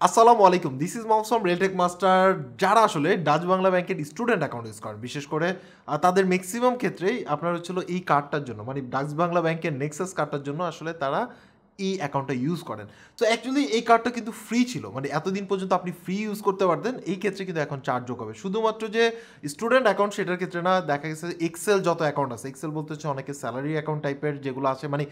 আসসালামু আলাইকুম, this is Mahfuz from Realtek master. যারা আসলে ডাচ বাংলা ব্যাংকের স্টুডেন্ট অ্যাকাউন্ট ইউজ করেন, বিশেষ করে তাদের ম্যাক্সিমাম ক্ষেত্রেই আপনার হচ্ছিল এই কার্ডটার জন্য, মানে ডাচ বাংলা ব্যাংকের নেক্সাস কার্ডটার জন্য আসলে তারা এই অ্যাকাউন্টটা ইউজ করেন। সো অ্যাকচুয়ালি এই কার্ডটা কিন্তু ফ্রি ছিল, মানে এতদিন পর্যন্ত আপনি ফ্রি ইউজ করতে পারতেন। এই ক্ষেত্রে কিন্তু এখন চার্জ যোগ হবে, শুধুমাত্র যে স্টুডেন্ট অ্যাকাউন্ট সেটার ক্ষেত্রে না। দেখা গেছে এক্সেল যত অ্যাকাউন্ট আছে, এক্সেল বলতে হচ্ছে অনেকে স্যালারি অ্যাকাউন্ট টাইপের যেগুলো আছে, মানে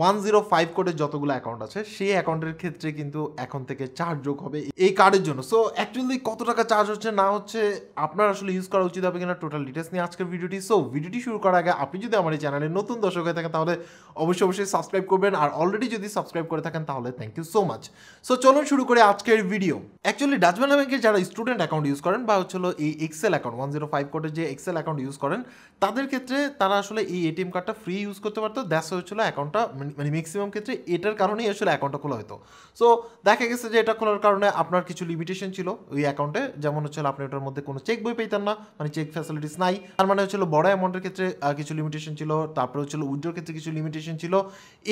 105 কোডের যতগুলো অ্যাকাউন্ট আছে সেই অ্যাকাউন্টের ক্ষেত্রে কিন্তু এখন থেকে চার্জ যোগ হবে এই কার্ডের জন্য। সো অ্যাকচুয়ালি কত টাকা চার্জ হচ্ছে না হচ্ছে, আপনার আসলে ইউজ করা উচিত হবে কিনা, টোটাল ডিটেলস নিয়ে আজকের ভিডিওটি। সো ভিডিওটি শুরু করার আগে আপনি যদি আমার এই চ্যানেলে নতুন দর্শক হয়ে থাকেন তাহলে অবশ্যই সাবস্ক্রাইব করবেন, আর অলরেডি যদি সাবস্ক্রাইব করে থাকেন তাহলে thank you so much. So চলুন শুরু করে আজকের ভিডিও। অ্যাকচুয়ালি ডাচ বাংলা ব্যাংকের যারা স্টুডেন্ট অ্যাকাউন্ট ইউজ করেন বা হচ্ছিল এই এক্সেল অ্যাকাউন্ট 105 কোডের যে এক্সেল অ্যাকাউন্ট ইউজ করেন, তাদের ক্ষেত্রে তারা আসলে এই এটিএম কার্ডটা ফ্রি ইউজ করতে পারতো। দ্যাটস হচ্ছিল অ্যাকাউন্টটা, মানে ম্যাক্সিমাম ক্ষেত্রে এটার কারণেই আসলে অ্যাকাউন্টটা খোলা হতো। সো দেখা গেছে যে এটা খোলার কারণে আপনার কিছু লিমিটেশন ছিল ওই অ্যাকাউন্টে, যেমন হচ্ছিল আপনি ওটার মধ্যে কোনো চেক বই পেতেন না, মানে চেক ফ্যাসিলিটিস নাই। তার মানে হচ্ছিল বড় অ্যামাউন্টের ক্ষেত্রে কিছু লিমিটেশন ছিল, তারপরে হচ্ছিল উইথড্রোর ক্ষেত্রে কিছু লিমিটেশন ছিল।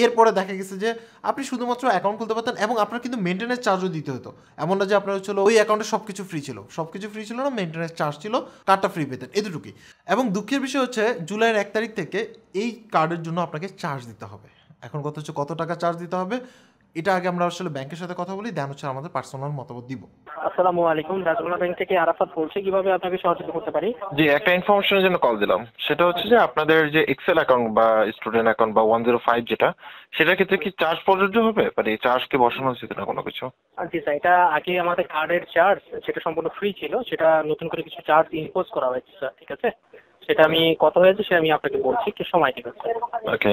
এরপরে দেখা গেছে যে আপনি শুধুমাত্র অ্যাকাউন্ট খুলতে পারতেন এবং আপনার কিন্তু মেনটেন্যান্স চার্জও দিতে হতো। এমন না যে আপনার হচ্ছিল ওই অ্যাকাউন্টে সব কিছু ফ্রি ছিল, সব কিছু ফ্রি ছিল না, মেনটেন্যান্স চার্জ ছিল, কার্ডটা ফ্রি পেতেন, এতটুকুই। এবং দুঃখের বিষয় হচ্ছে জুলাইয়ের 1 তারিখ থেকে এই কার্ডের জন্য আপনাকে চার্জ দিতে হবে। এখন কথা হচ্ছে কত টাকা চার্জ দিতে হবে, এটা আগে আমরা আসলে ব্যাংকের সাথে কথা বলি, দেন হচ্ছে আমাদের পার্সোনাল মতামত দিব। আসসালামু আলাইকুম, ডাচ-বাংলা ব্যাংক থেকে আরাফাত বলছি। কিভাবে আপনাকে সহযোগিতা করতে পারি? জি, একটা ইনফরমেশনের জন্য কল দিলাম। সেটা হচ্ছে যে আপনাদের যে এক্সেল অ্যাকাউন্ট বা স্টুডেন্ট অ্যাকাউন্ট বা 105 যেটা, সেটার ক্ষেত্রে কি চার্জ প্রযোজ্য হবে? মানে চার্জ কি বসানো হয়েছে কিনা কোনো কিছু? জি স্যার, এটা আগে আমাদের কার্ডের চার্জ সেটা সম্পূর্ণ ফ্রি ছিল, সেটা নতুন করে কিছু চার্জ ইম্পোজ করা হয়েছে স্যার, ঠিক আছে? সেটা আমি কত হয়েছে সেটা আমি আপনাকে বলছি, একটু সময় দিবেন স্যার। ওকে।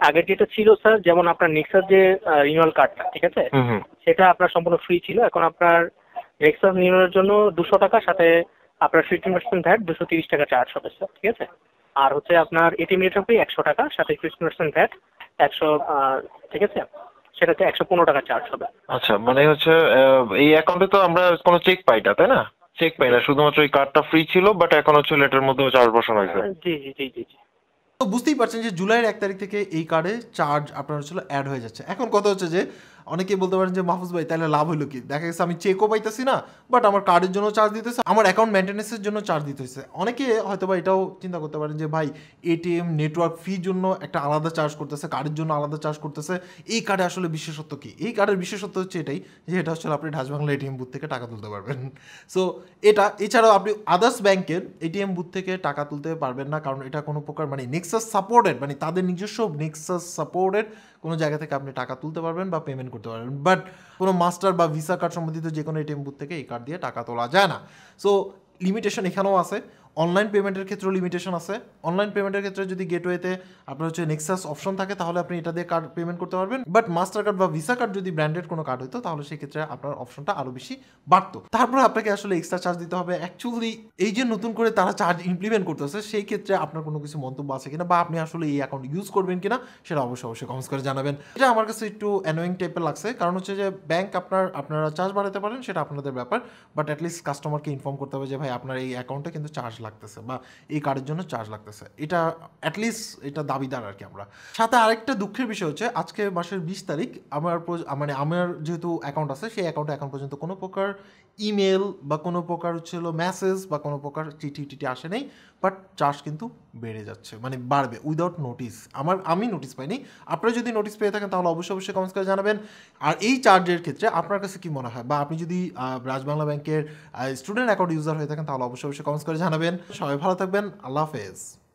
আগের যেটা ছিল স্যার, যেমন আপনার নেক্সাস যে রিনিউয়াল কার্ডটা, ঠিক আছে, হুম। সেটা আপনার সম্পূর্ণ ফ্রি ছিল। এখন আপনার নেক্সাস রিনিউয়ালের জন্য 200 টাকা, সাথে আপনার 15% ভ্যাট 230 টাকা চার্জ হবে স্যার, ঠিক আছে? আর হচ্ছে আপনার এটিএম রেট হবে 100 টাকা, সাথে 15% ভ্যাট 100, ঠিক আছে? সেটাতে 115 টাকা চার্জ হবে। আচ্ছা, মানে হচ্ছে এই অ্যাকাউন্টে তো আমরা কোনো চেক পাই না, তাই না? চেক পাই না, শুধুমাত্র এই কার্ডটা ফ্রি ছিল, বাট এখন হচ্ছে লেটার মধ্যেও চার্জ বসানো হয়েছে। জি জি জি জি জি। তো বুঝতেই পারছেন যে জুলাইয়ের 1 তারিখ থেকে এই কার্ডে চার্জ আপনার হচ্ছিল অ্যাড হয়ে যাচ্ছে। এখন কথা হচ্ছে যে অনেকেই বলতে পারেন যে মাহফুজ ভাই তাহলে লাভ হলো কি, দেখা গেছে আমি চেকও পাইতেছি না, বাট আমার কার্ডের জন্য চার্জ দিতেছে, আমার অ্যাকাউন্ট মেনটেন্যান্সের জন্য চার্জ দিতে হচ্ছে। অনেকে হয়তো বা এটাও চিন্তা করতে পারেন যে ভাই এটিএম নেটওয়ার্ক ফি জন্য একটা আলাদা চার্জ করতেছে, কার্ডের জন্য আলাদা চার্জ করতেছে, এই কার্ডে আসলে বিশেষত্ব কি? এই কার্ডের বিশেষত্ব হচ্ছে এটাই যে এটা হচ্ছে আপনি ডাচ বাংলা এটিএম বুথ থেকে টাকা তুলতে পারবেন। সো এটা এছাড়াও আপনি আদার্স ব্যাংকের এটিএম বুথ থেকে টাকা তুলতে পারবেন না, কারণ এটা কোনো প্রকার মানে নেক্সাস সাপোর্টেড, মানে তাদের নিজস্ব নেক্সাস সাপোর্টেড কোনো জায়গা থেকে আপনি টাকা তুলতে পারবেন বা পেমেন্ট করতে পারবেন, বাট কোনো মাস্টার বা ভিসা কার্ড সম্বন্ধিত যে কোনো এটিএম বুথ থেকে এই কার্ড দিয়ে টাকা তোলা যায় না। সো লিমিটেশন এখানেও আছে। অনলাইন পেমেন্টের ক্ষেত্রেও লিমিটেশন আছে। অনলাইন পেমেন্টের ক্ষেত্রে যদি গেটওয়েতে আপনার হচ্ছে নেক্সাস অপশন থাকে তাহলে আপনি এটা দিয়ে কার্ড পেমেন্ট করতে পারবেন, বাট মাস্টার কার্ড বা ভিসা কার্ড যদি ব্র্যান্ডেড কোনো কার্ড হতো তাহলে সেই ক্ষেত্রে আপনার অপশনটা আরও বেশি বাড়তো। তারপরে আপনাকে আসলে এক্সট্রা চার্জ দিতে হবে। অ্যাকচুয়ালি এই যে নতুন করে তারা চার্জ ইমপ্লিমেন্ট করতেছে, সেই ক্ষেত্রে আপনার কোনো কিছু মন্তব্য আছে কিনা বা আপনি আসলে এই অ্যাকাউন্ট ইউজ করবেন কিনা সেটা অবশ্যই কমেন্টস করে জানাবেন। এটা আমার কাছে একটু অ্যানোয়িং টাইপের লাগছে, কারণ হচ্ছে যে ব্যাংক আপনারা চার্জ বাড়াতে পারেন, সেটা আপনাদের ব্যাপার, বাট অ্যাটলিস্ট কাস্টমারকে ইনফর্ম করতে হবে যে ভাই আপনার এই অ্যাকাউন্টে কিন্তু চার্জ লাগতেছে বা এই কার্ডের জন্য চার্জ লাগতেছে। এটা অ্যাটলিস্ট এটা দাবিদার আর কি আমরা। সাথে আরেকটা দুঃখের বিষয় হচ্ছে আজকে মাসের 20 তারিখ মানে আমার যেহেতু অ্যাকাউন্ট আছে সেই অ্যাকাউন্টে এখন পর্যন্ত কোনো প্রকার ইমেল বা কোনো প্রকার হচ্ছিল মেসেজ বা কোনো প্রকার চিঠি টিটি আসে নেই, বাট চার্জ কিন্তু বেড়ে যাচ্ছে, মানে বাড়বে উইদাউট নোটিস। আমি নোটিস পাইনি, আপনারা যদি নোটিস পেয়ে থাকেন তাহলে অবশ্যই কমেন্টস করে জানাবেন। আর এই চার্জের ক্ষেত্রে আপনার কাছে কি মনে হয়, বা আপনি যদি রাজ বাংলা ব্যাংকের স্টুডেন্ট অ্যাকাউন্ট ইউজার হয়ে থাকেন তাহলে অবশ্যই কমেন্টস করে জানাবেন। সবাই ভালো থাকবেন, আল্লাহ হাফেজ।